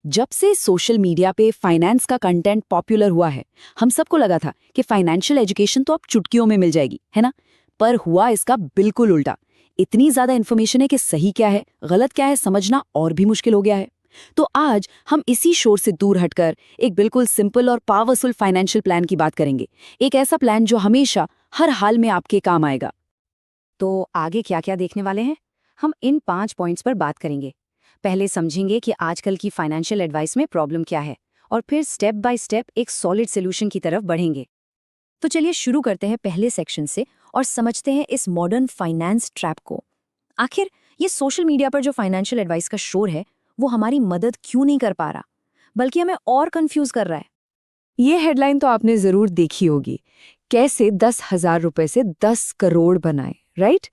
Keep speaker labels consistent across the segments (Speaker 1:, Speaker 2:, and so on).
Speaker 1: जब से social media पे फाइनेंस का कंटेंट पॉपुलर हुआ है, हम सबको लगा था कि फाइनेंशियल एजुकेशन तो अब चुटकियों में मिल जाएगी, है ना? पर हुआ इसका बिल्कुल उल्टा। इतनी ज्यादा इन्फॉर्मेशन है कि सही क्या है, गलत क्या है समझना और भी मुश्किल हो गया है। तो आज हम इसी शोर से दूर हटकर एक बिल्कुल सिंपल और पावरफुल फाइनेंशियल प्लान की बात करेंगे। एक ऐसा प्लान जो हमेशा हर हाल में आपके काम आएगा।
Speaker 2: तो आगे क्या क्या देखने वाले हैं? हम इन 5 पॉइंट्स पर बात करेंगे। पहले समझेंगे कि आजकल की फाइनेंशियल एडवाइस में प्रॉब्लम क्या है और फिर स्टेप बाय स्टेप एक सॉलिड सोल्यूशन की तरफ बढ़ेंगे। तो चलिए शुरू करते हैं पहले सेक्शन से और समझते हैं इस मॉडर्न फाइनेंस ट्रैप को। आखिर ये सोशल मीडिया पर जो फाइनेंशियल एडवाइस का शोर है वो हमारी मदद क्यों नहीं कर पा रहा, बल्कि हमें और कंफ्यूज कर रहा है।
Speaker 3: ये हेडलाइन तो आपने जरूर देखी होगी, कैसे 10,000 रुपए से 10 करोड़ बनाए, राइट?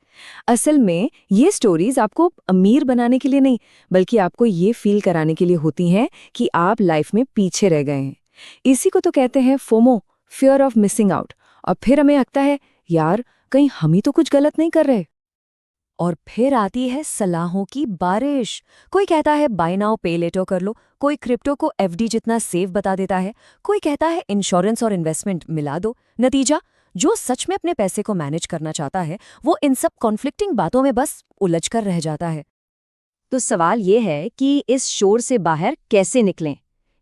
Speaker 3: असल में ये स्टोरीज आपको अमीर बनाने के लिए नहीं, बल्कि आपको ये फील कराने के लिए होती हैं कि आप लाइफ में पीछे रह गए हैं। इसी को तो कहते हैं FOMO, fear of missing out. और फिर हमें लगता है यार कहीं हम ही तो कुछ गलत नहीं कर रहे।
Speaker 2: और फिर आती है सलाहों की बारिश। कोई कहता है बाय नाउ पे लेटर कर लो, कोई क्रिप्टो को एफडी जितना सेफ बता देता है, कोई कहता है इंश्योरेंस और इन्वेस्टमेंट मिला दो। नतीजा, जो सच में अपने पैसे को मैनेज करना चाहता है वो इन सब कॉन्फ्लिक्टिंग बातों में बस उलझ कर रह जाता है। तो सवाल ये है कि इस शोर से बाहर कैसे निकलें।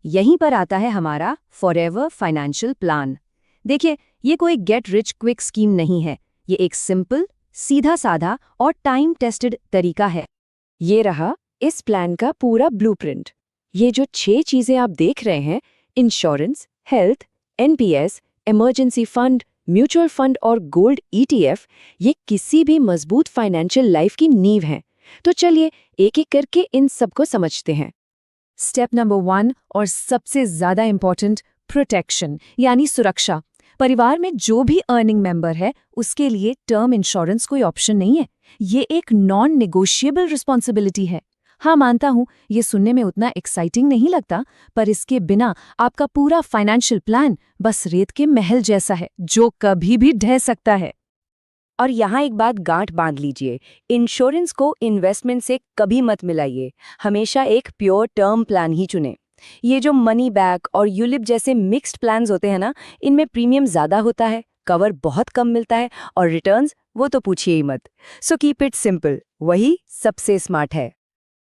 Speaker 2: यहीं पर आता है हमारा फॉरएवर फाइनेंशियल प्लान। देखिए, ये कोई गेट रिच क्विक स्कीम नहीं है, ये एक सिंपल, सीधा साधा और टाइम टेस्टेड तरीका है।
Speaker 3: ये रहा इस प्लान का पूरा ब्लूप्रिंट। ये जो 6 चीजें आप देख रहे हैं, insurance, health, NPS, emergency fund, mutual fund और गोल्ड ईटीएफ, ये किसी भी मजबूत फाइनेंशियल लाइफ की नींव हैं। तो चलिए एक एक करके इन सबको समझते हैं।
Speaker 2: स्टेप नंबर 1 और सबसे ज्यादा इंपॉर्टेंट, प्रोटेक्शन यानी सुरक्षा। परिवार में जो भी अर्निंग मेंबर है उसके लिए टर्म इंश्योरेंस कोई ऑप्शन नहीं है, ये एक नॉन नेगोशिएबल रिस्पॉन्सिबिलिटी है। हाँ, मानता हूँ ये सुनने में उतना एक्साइटिंग नहीं लगता, पर इसके बिना आपका पूरा फाइनेंशियल प्लान बस रेत के महल जैसा है जो कभी भी ढह सकता है।
Speaker 1: और यहाँ एक बात गांठ बांध लीजिए, इंश्योरेंस को इन्वेस्टमेंट से कभी मत मिलाइए। हमेशा एक प्योर टर्म प्लान ही चुनें। ये जो मनी बैक और यूलिप जैसे मिक्स्ड प्लान्स होते हैं ना, इनमें प्रीमियम ज़्यादा होता है, कवर बहुत कम मिलता है और रिटर्न्स वो तो पूछिए ही मत। सो कीप इट सिंपल, वही सबसे स्मार्ट है।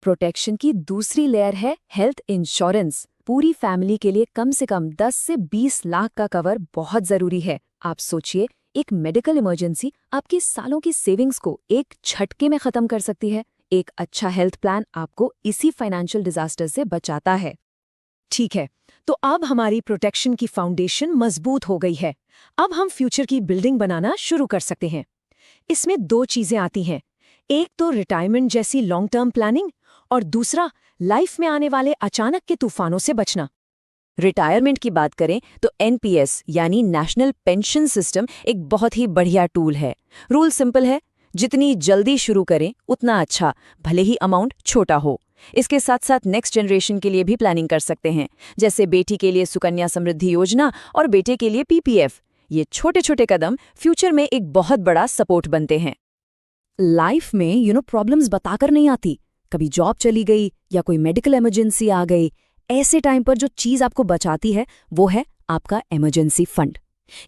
Speaker 2: प्रोटेक्शन की दूसरी लेयर है हेल्थ इंश्योरेंस। पूरी फैमिली के लिए कम से कम 10 से 20 लाख का कवर बहुत जरूरी है। आप सोचिए, एक मेडिकल इमरजेंसी आपकी सालों की सेविंग्स को एक झटके में खत्म कर सकती है। एक अच्छा हेल्थ प्लान आपको इसी फाइनेंशियल डिजास्टर से बचाता है। ठीक है, तो अब हमारी प्रोटेक्शन की फाउंडेशन मजबूत हो गई है। अब हम फ्यूचर की बिल्डिंग बनाना शुरू कर सकते हैं। इसमें 2 चीजें आती हैं, एक तो रिटायरमेंट जैसी लॉन्ग टर्म प्लानिंग और दूसरा लाइफ में आने वाले अचानक के तूफानों से बचना।
Speaker 1: रिटायरमेंट की बात करें तो एनपीएस यानी नेशनल पेंशन सिस्टम एक बहुत ही बढ़िया टूल है। रूल सिंपल है, जितनी जल्दी शुरू करें उतना अच्छा, भले ही अमाउंट छोटा हो। इसके साथ साथ नेक्स्ट जनरेशन के लिए भी प्लानिंग कर सकते हैं, जैसे बेटी के लिए सुकन्या समृद्धि योजना और बेटे के लिए पीपीएफ। ये छोटे छोटे कदम फ्यूचर में एक बहुत बड़ा सपोर्ट बनते हैं।
Speaker 2: लाइफ में प्रॉब्लम्स बताकर नहीं आती। कभी जॉब चली गई या कोई मेडिकल इमरजेंसी आ गई, ऐसे टाइम पर जो चीज आपको बचाती है वो है आपका इमरजेंसी फंड।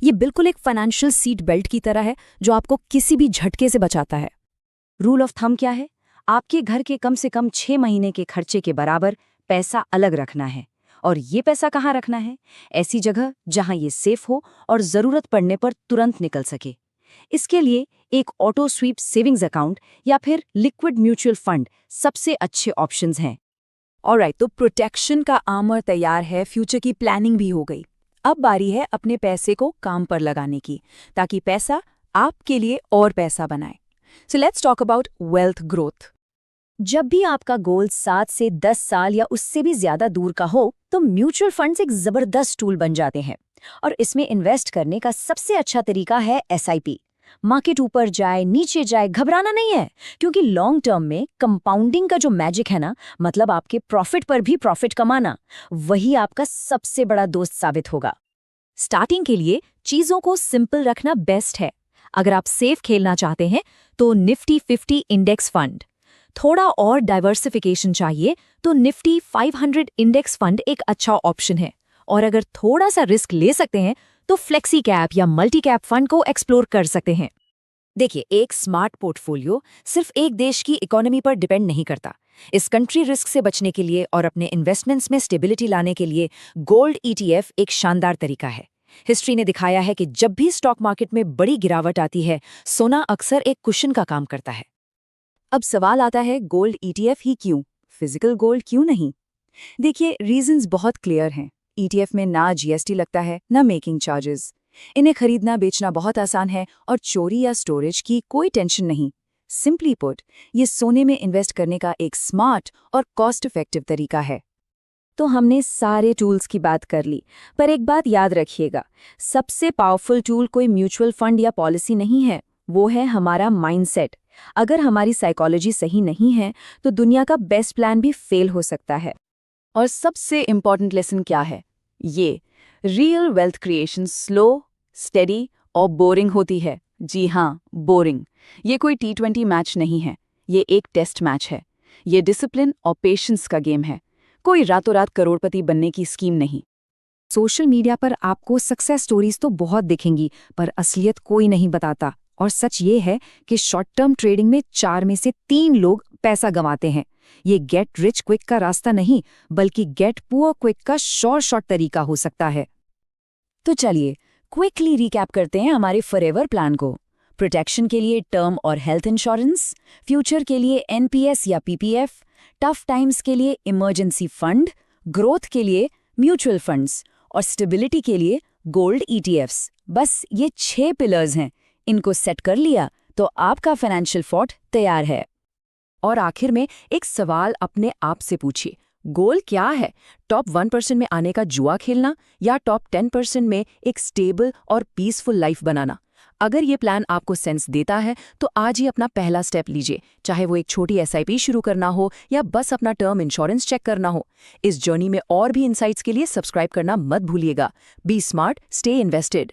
Speaker 2: ये बिल्कुल एक फाइनेंशियल सीट बेल्ट की तरह है जो आपको किसी भी झटके से बचाता है। रूल ऑफ थंब क्या है? आपके घर के कम से कम 6 महीने के खर्चे के बराबर पैसा अलग रखना है। और ये पैसा कहाँ रखना है? ऐसी जगह जहां ये सेफ हो और जरूरत पड़ने पर तुरंत निकल सके। इसके लिए एक ऑटो स्वीप सेविंग्स अकाउंट या फिर लिक्विड म्यूचुअल फंड सबसे अच्छे ऑप्शंस हैं।
Speaker 3: ऑलराइट, तो प्रोटेक्शन का आर्मर तैयार है, फ्यूचर की प्लानिंग भी हो गई। अब बारी है अपने पैसे को काम पर लगाने की, ताकि पैसा आपके लिए और पैसा बनाए। So let's talk about wealth growth.
Speaker 2: जब भी आपका गोल 7 से 10 साल या उससे भी ज्यादा दूर का हो, तो म्यूचुअल फंड्स एक जबरदस्त टूल बन जाते हैं। और इसमें इन्वेस्ट करने का सबसे अच्छा तरीका है एसआईपी। मार्केट ऊपर जाए नीचे जाए घबराना नहीं है, क्योंकि लॉन्ग टर्म में कंपाउंडिंग का जो मैजिक है ना, मतलब आपके प्रॉफिट पर भी प्रॉफिट कमाना, वही आपका सबसे बड़ा दोस्त साबित होगा। स्टार्टिंग के लिए चीजों को सिंपल रखना बेस्ट है। अगर आप सेफ खेलना चाहते हैं तो निफ्टी 50 इंडेक्स फंड, थोड़ा और डाइवर्सिफिकेशन चाहिए तो निफ्टी 500 इंडेक्स फंड एक अच्छा ऑप्शन है। और अगर थोड़ा सा रिस्क ले सकते हैं तो फ्लेक्सी कैप या मल्टी कैप फंड को एक्सप्लोर कर सकते हैं।
Speaker 1: देखिए, एक स्मार्ट पोर्टफोलियो सिर्फ एक देश की इकोनॉमी पर डिपेंड नहीं करता। इस कंट्री रिस्क से बचने के लिए और अपने इन्वेस्टमेंट्स में स्टेबिलिटी लाने के लिए गोल्ड ETF एक शानदार तरीका है। हिस्ट्री ने दिखाया है कि जब भी स्टॉक मार्केट में बड़ी गिरावट आती है, सोना अक्सर एक कुशन का काम करता है।
Speaker 2: अब सवाल आता है, गोल्ड ETF ही क्यों, फिजिकल गोल्ड क्यों नहीं? देखिए, रीजंस बहुत क्लियर हैं। ETF में ना GST लगता है, ना मेकिंग चार्जेस। इन्हें खरीदना बेचना बहुत आसान है और चोरी या स्टोरेज की कोई टेंशन नहीं। सिंपली पुट, ये सोने में इन्वेस्ट करने का एक स्मार्ट और कॉस्ट इफेक्टिव तरीका है। तो हमने सारे टूल्स की बात कर ली, पर एक बात याद रखिएगा, सबसे पावरफुल टूल कोई म्यूचुअल फंड या पॉलिसी नहीं है, वो है हमारा माइंडसेट। अगर हमारी साइकोलॉजी सही नहीं है तो दुनिया का बेस्ट प्लान भी फेल हो सकता है।
Speaker 1: और सबसे इम्पॉर्टेंट लेसन क्या है? ये real wealth creation slow, steady और बोरिंग होती है। जी हाँ, बोरिंग। ये कोई T20 मैच नहीं है, ये एक टेस्ट मैच है। ये डिसिप्लिन और पेशेंस का गेम है, कोई रातों रात करोड़पति बनने की स्कीम नहीं।
Speaker 2: सोशल मीडिया पर आपको सक्सेस स्टोरीज तो बहुत दिखेंगी, पर असलियत कोई नहीं बताता। और सच ये है कि शॉर्ट टर्म ट्रेडिंग में 4 में से 3 लोग पैसा गंवाते हैं। ये गेट रिच क्विक का रास्ता नहीं, बल्कि गेट पुअर क्विक का शॉर्ट तरीका हो सकता है।
Speaker 1: तो चलिए क्विकली रिकैप करते हैं हमारे फॉरएवर प्लान को। प्रोटेक्शन के लिए टर्म और हेल्थ इंश्योरेंस, फ्यूचर के लिए NPS या PPF, टफ टाइम्स के लिए इमरजेंसी फंड, ग्रोथ के लिए म्यूचुअल फंड्स और स्टेबिलिटी के लिए गोल्ड ETFs। बस ये 6 पिलर्स हैं। इनको सेट कर लिया तो आपका फाइनेंशियल फोर्ट तैयार है।
Speaker 3: और आखिर में एक सवाल अपने आप से पूछिए, गोल क्या है? टॉप 1% में आने का जुआ खेलना या टॉप 10% में एक स्टेबल और पीसफुल लाइफ बनाना? अगर ये प्लान आपको सेंस देता है तो आज ही अपना पहला स्टेप लीजिए, चाहे वो एक छोटी SIP शुरू करना हो या बस अपना टर्म इंश्योरेंस चेक करना हो। इस जर्नी में और भी इनसाइट्स के लिए सब्सक्राइब करना मत भूलिएगा। Be smart, stay invested.